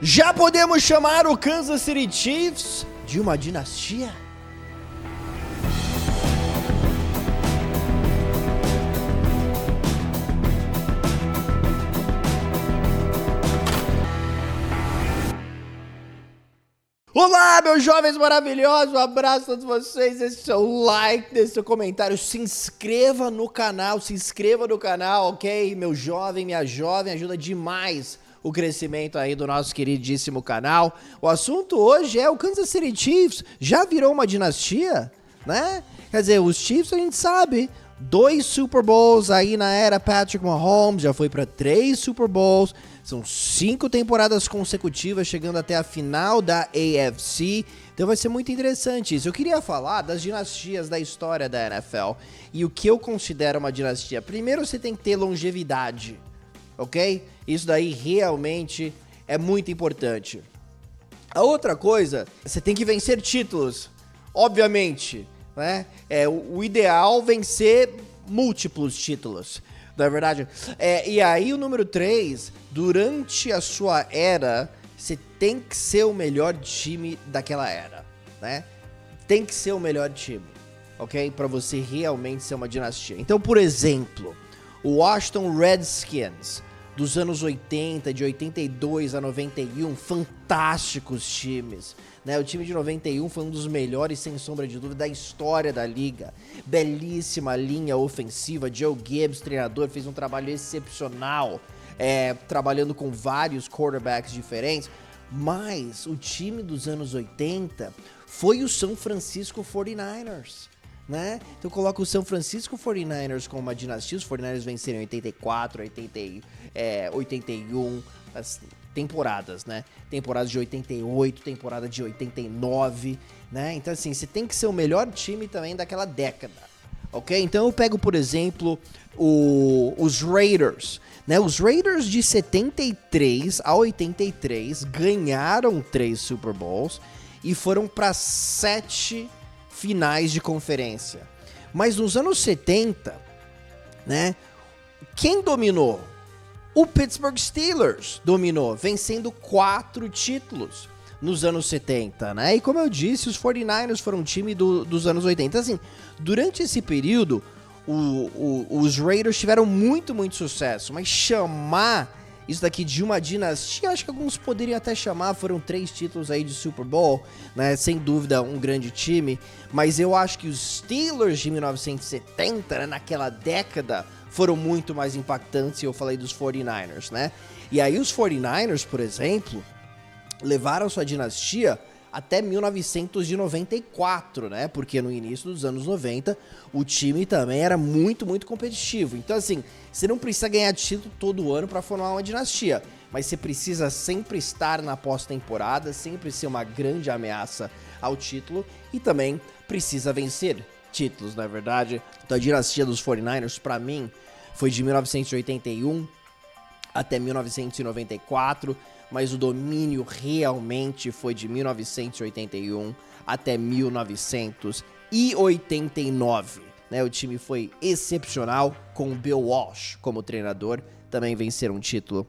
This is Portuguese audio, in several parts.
Já podemos chamar o Kansas City Chiefs de uma dinastia? Olá, meus jovens maravilhosos, um abraço a todos vocês, deixe seu like, deixe seu comentário, se inscreva no canal, ok? Meu jovem, minha jovem, ajuda demais o crescimento aí do nosso queridíssimo canal. O assunto hoje é o Kansas City Chiefs, já virou uma dinastia, né? Quer dizer, os Chiefs a gente sabe, 2 Super Bowls aí na era Patrick Mahomes, já foi para 3 Super Bowls, são 5 temporadas consecutivas, chegando até a final da AFC, então vai ser muito interessante isso. Eu queria falar das dinastias da história da NFL e o que eu considero uma dinastia. Primeiro, você tem que ter longevidade, ok? Isso daí realmente é muito importante. A outra coisa, você tem que vencer títulos, obviamente, né? O ideal vencer múltiplos títulos, não é verdade? E aí o número 3, durante a sua era, você tem que ser o melhor time daquela era, né? Tem que ser o melhor time, ok? Pra você realmente ser uma dinastia. Então, por exemplo, o Washington Redskins dos anos 80, de 82 a 91, fantásticos times, né? O time de 91 foi um dos melhores, sem sombra de dúvida, da história da liga. Belíssima linha ofensiva, Joe Gibbs, treinador, fez um trabalho excepcional, trabalhando com vários quarterbacks diferentes, mas o time dos anos 80 foi o San Francisco 49ers. Né? Então coloca o San Francisco 49ers como uma dinastia. Os 49ers venceram em 84, 81, as temporadas, né? Temporadas de 88, temporada de 89, né? Então assim, você tem que ser o melhor time também daquela década, ok? Então eu pego, por exemplo, os Raiders, né? Os Raiders de 73 a 83 ganharam 3 Super Bowls e foram para 7 finais de conferência. Mas nos anos 70, né, quem dominou? O Pittsburgh Steelers dominou, vencendo 4 títulos nos anos 70, né? E como eu disse, os 49ers foram um time dos anos 80. Assim, durante esse período, os Raiders tiveram muito sucesso, mas chamar isso daqui de uma dinastia, acho que alguns poderiam até chamar, foram 3 títulos aí de Super Bowl, né, sem dúvida um grande time, mas eu acho que os Steelers de 1970, né, naquela década, foram muito mais impactantes, e eu falei dos 49ers, né, e aí os 49ers, por exemplo, levaram sua dinastia até 1994, né? Porque no início dos anos 90, o time também era muito competitivo. Então, assim, você não precisa ganhar título todo ano para formar uma dinastia, mas você precisa sempre estar na pós-temporada, sempre ser uma grande ameaça ao título e também precisa vencer títulos, não é verdade? Então, a dinastia dos 49ers, para mim, foi de 1981 até 1994, mas o domínio realmente foi de 1981 até 1989, né? O time foi excepcional, com o Bill Walsh como treinador, também venceram um título,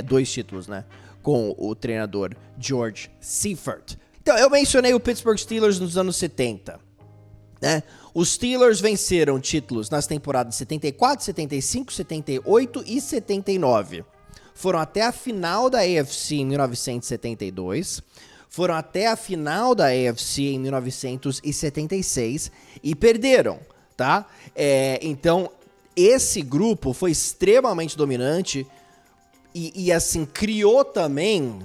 2 títulos, né? Com o treinador George Seifert. Então, eu mencionei o Pittsburgh Steelers nos anos 70, né? Os Steelers venceram títulos nas temporadas 74, 75, 78 e 79. Foram até a final da AFC em 1972, foram até a final da AFC em 1976 e perderam, tá? Então, esse grupo foi extremamente dominante e assim, criou também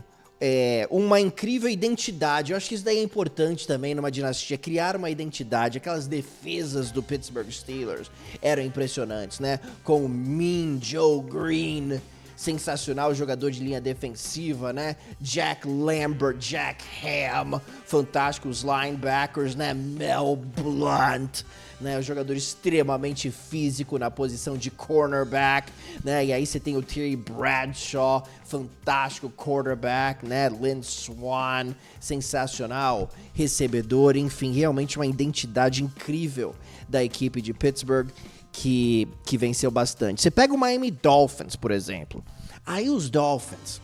uma incrível identidade. Eu acho que isso daí é importante também numa dinastia, criar uma identidade. Aquelas defesas do Pittsburgh Steelers eram impressionantes, né? Com o Mean Joe Green, sensacional jogador de linha defensiva, né? Jack Lambert, Jack Ham, fantásticos linebackers, né? Mel Blount, né? Um jogador extremamente físico na posição de cornerback, né? E aí você tem o Terry Bradshaw, fantástico quarterback, né? Lynn Swann, sensacional recebedor, enfim, realmente uma identidade incrível da equipe de Pittsburgh, que venceu bastante. Você pega o Miami Dolphins, por exemplo. Aí os Dolphins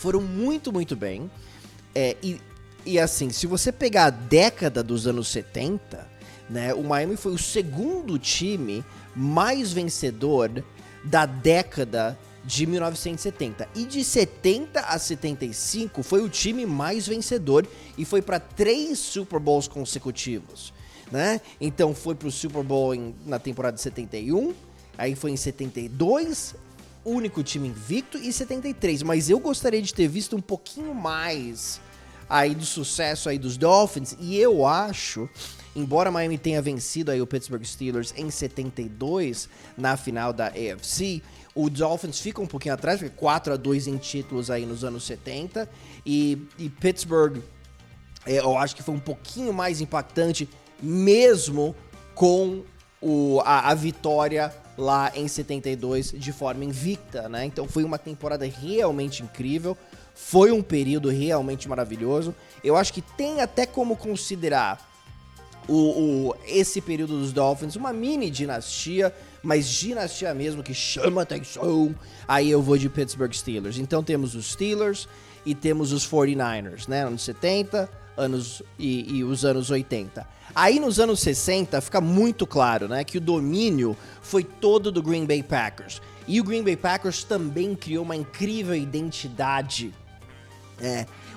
foram muito, muito bem. E assim, se você pegar a década dos anos 70, né, o Miami foi o segundo time mais vencedor da década de 1970. E de 70 a 75 foi o time mais vencedor e foi para 3 Super Bowls consecutivos, né? Então foi pro Super Bowl na temporada de 71, aí foi em 72, único time invicto, e 73. Mas eu gostaria de ter visto um pouquinho mais aí do sucesso aí dos Dolphins, e eu acho, embora Miami tenha vencido aí o Pittsburgh Steelers em 72 na final da AFC, o Dolphins fica um pouquinho atrás, porque 4-2 em títulos aí nos anos 70, e Pittsburgh, eu acho que foi um pouquinho mais impactante, mesmo com a vitória lá em 72 de forma invicta, né? Então foi uma temporada realmente incrível, foi um período realmente maravilhoso. Eu acho que tem até como considerar esse período dos Dolphins uma mini dinastia, mas dinastia mesmo que chama atenção. Aí eu vou de Pittsburgh Steelers. Então temos os Steelers e temos os 49ers, né? Anos 70 e os anos 80. Aí nos anos 60 fica muito claro, né, que o domínio foi todo do Green Bay Packers. E o Green Bay Packers também criou uma incrível identidade.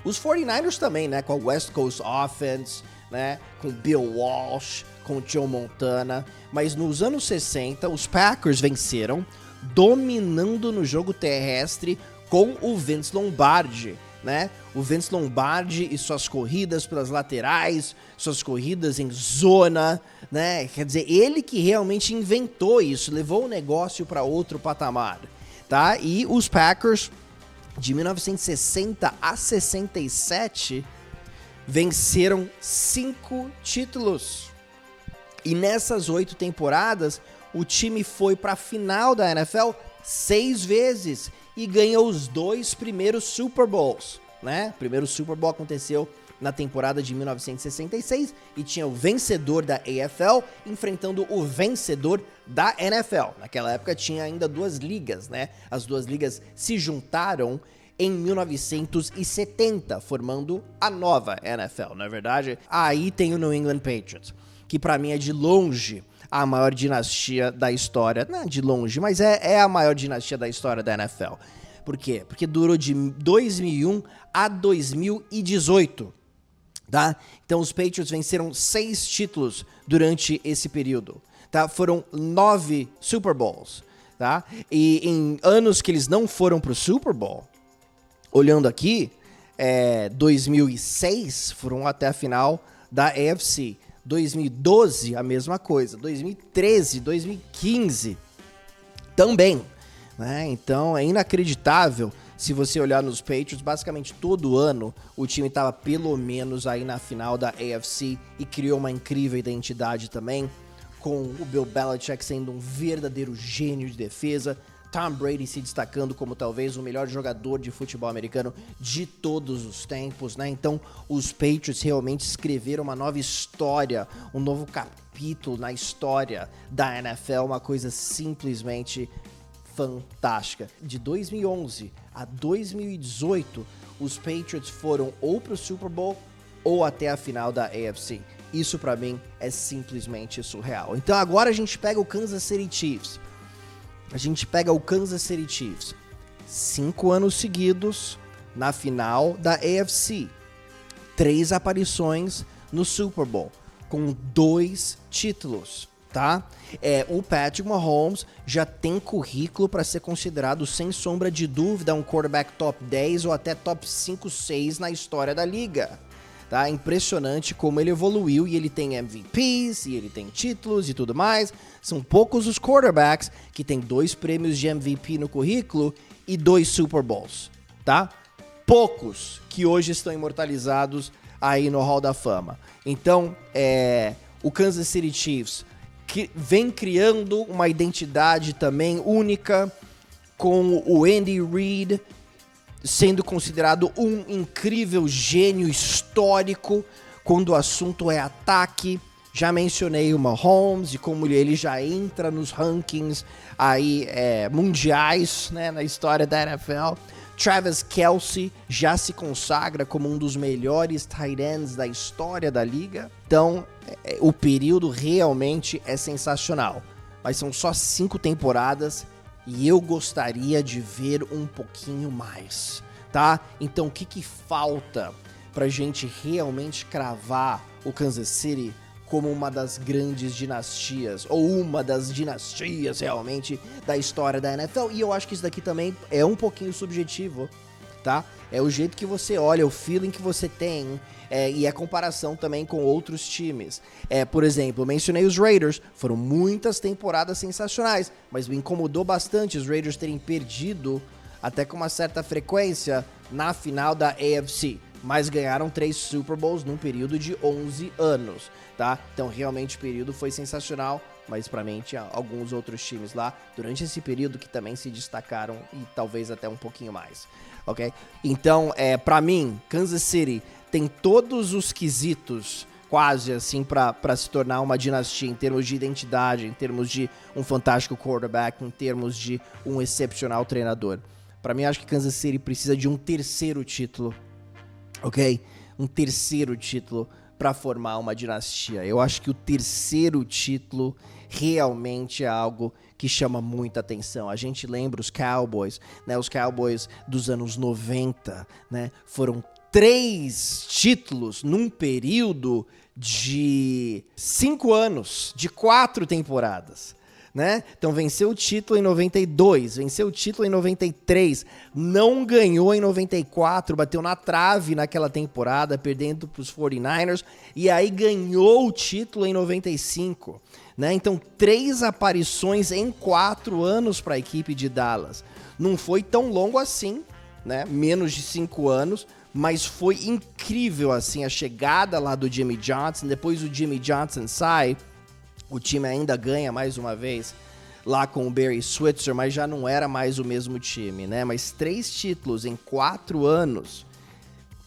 Os 49ers também, né, com a West Coast Offense, né, com Bill Walsh, com Joe Montana. Mas nos anos 60, os Packers venceram, dominando no jogo terrestre com o Vince Lombardi, né? O Vince Lombardi e suas corridas pelas laterais, suas corridas em zona, né? Quer dizer, ele que realmente inventou isso, levou o negócio para outro patamar, tá? E os Packers, de 1960 a 67, venceram 5 títulos. E nessas 8 temporadas, o time foi para a final da NFL 6 vezes e ganhou os 2 primeiros Super Bowls, né? O primeiro Super Bowl aconteceu na temporada de 1966 e tinha o vencedor da AFL enfrentando o vencedor da NFL. Naquela época tinha ainda 2 ligas, né? As 2 ligas se juntaram em 1970, formando a nova NFL, não é verdade? Aí tem o New England Patriots, que pra mim é de longe a maior dinastia da história. Não é de longe, mas é a maior dinastia da história da NFL. Por quê? Porque durou de 2001 a 2018, tá? Então os Patriots venceram 6 títulos durante esse período, tá? Foram 9 Super Bowls, tá? E em anos que eles não foram pro Super Bowl, olhando aqui, 2006 foram até a final da AFC. 2012, a mesma coisa. 2013, 2015 também, né? Então é inacreditável. Se você olhar nos Patriots, basicamente todo ano o time estava pelo menos aí na final da AFC e criou uma incrível identidade também, com o Bill Belichick sendo um verdadeiro gênio de defesa, Tom Brady se destacando como talvez o melhor jogador de futebol americano de todos os tempos, né? Então, os Patriots realmente escreveram uma nova história, um novo capítulo na história da NFL, uma coisa simplesmente fantástica. De 2011 a 2018, os Patriots foram ou pro Super Bowl ou até a final da AFC. Isso pra mim é simplesmente surreal. Então agora a gente pega o Kansas City Chiefs. 5 anos seguidos na final da AFC. 3 aparições no Super Bowl, com 2 títulos, tá? O Patrick Mahomes já tem currículo para ser considerado, sem sombra de dúvida, um quarterback top 10 ou até top 5, 6 na história da liga. Tá? Impressionante como ele evoluiu, e ele tem MVPs, e ele tem títulos e tudo mais. São poucos os quarterbacks que tem 2 prêmios de MVP no currículo e 2 Super Bowls, tá? Poucos que hoje estão imortalizados aí no Hall da Fama. Então, o Kansas City Chiefs que vem criando uma identidade também única, com o Andy Reid sendo considerado um incrível gênio histórico quando o assunto é ataque. Já mencionei o Mahomes e como ele já entra nos rankings aí, mundiais, né, na história da NFL. Travis Kelce já se consagra como um dos melhores tight ends da história da liga. Então, o período realmente é sensacional. Mas são só 5 temporadas e eu gostaria de ver um pouquinho mais, tá? Então, o que falta pra gente realmente cravar o Kansas City como uma das grandes dinastias, ou uma das dinastias realmente da história da NFL? E eu acho que isso daqui também é um pouquinho subjetivo, tá? É o jeito que você olha, o feeling que você tem, e a comparação também com outros times. Por exemplo, eu mencionei os Raiders, foram muitas temporadas sensacionais, mas me incomodou bastante os Raiders terem perdido até com uma certa frequência na final da AFC, mas ganharam 3 Super Bowls num período de 11 anos, tá? Então realmente o período foi sensacional, mas pra mim tinha alguns outros times lá durante esse período que também se destacaram e talvez até um pouquinho mais, ok? Então, pra mim, Kansas City tem todos os quesitos quase assim pra se tornar uma dinastia em termos de identidade, em termos de um fantástico quarterback, em termos de um excepcional treinador. Pra mim, acho que Kansas City precisa de um terceiro título, ok? Um terceiro título para formar uma dinastia. Eu acho que o terceiro título realmente é algo que chama muita atenção. A gente lembra os Cowboys, né? Os Cowboys dos anos 90, né? Foram 3 títulos num período de 5 anos, de 4 temporadas. Né? Então venceu o título em 92, venceu o título em 93, não ganhou em 94, bateu na trave naquela temporada, perdendo para os 49ers, e aí ganhou o título em 95. Né? Então 3 aparições em 4 anos para a equipe de Dallas. Não foi tão longo assim, né? Menos de 5 anos, mas foi incrível assim a chegada lá do Jimmy Johnson. Depois o Jimmy Johnson sai, o time ainda ganha mais uma vez lá com o Barry Switzer, mas já não era mais o mesmo time, né? Mas 3 títulos em 4 anos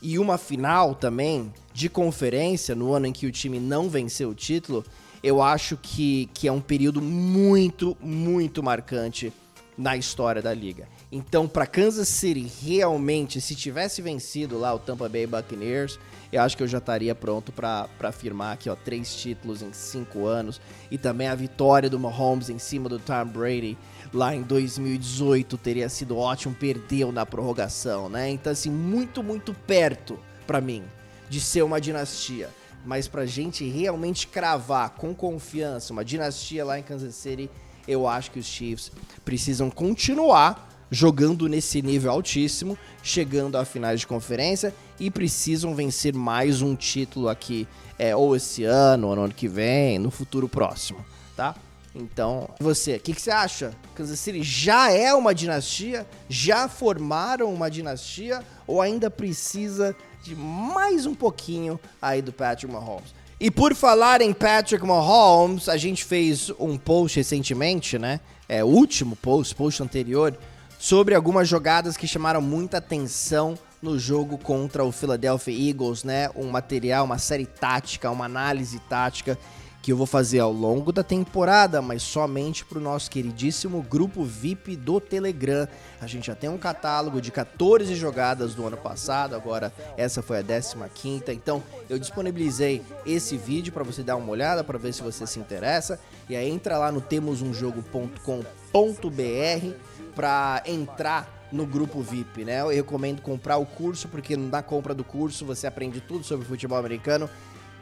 e uma final também de conferência no ano em que o time não venceu o título, eu acho que é um período muito, muito marcante na história da liga. Então, para Kansas City realmente, se tivesse vencido lá o Tampa Bay Buccaneers, eu acho que eu já estaria pronto para afirmar aqui, ó, 3 títulos em 5 anos, e também a vitória do Mahomes em cima do Tom Brady lá em 2018 teria sido ótimo, perdeu na prorrogação, né? Então, assim, muito, muito perto para mim de ser uma dinastia, mas pra gente realmente cravar com confiança uma dinastia lá em Kansas City, eu acho que os Chiefs precisam continuar jogando nesse nível altíssimo, chegando a finais de conferência, e precisam vencer mais um título aqui, ou esse ano, ou no ano que vem, no futuro próximo, tá? Então, você, o que você acha? Kansas City já é uma dinastia? Já formaram uma dinastia? Ou ainda precisa de mais um pouquinho aí do Patrick Mahomes? E por falar em Patrick Mahomes, a gente fez um post recentemente, né? O último post anterior, sobre algumas jogadas que chamaram muita atenção no jogo contra o Philadelphia Eagles, né? Um material, uma série tática, uma análise tática que eu vou fazer ao longo da temporada, mas somente para o nosso queridíssimo grupo VIP do Telegram. A gente já tem um catálogo de 14 jogadas do ano passado, agora essa foi a 15ª, então eu disponibilizei esse vídeo para você dar uma olhada, para ver se você se interessa, e aí entra lá no temosumjogo.com.br para entrar no grupo VIP, né? Eu recomendo comprar o curso, porque na compra do curso você aprende tudo sobre futebol americano,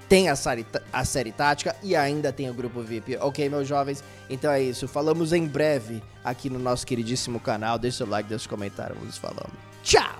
tem a série tática e ainda tem o grupo VIP, ok, meus jovens? Então é isso, falamos em breve aqui no nosso queridíssimo canal, deixa o like, deixa o comentário, vamos falando. Tchau!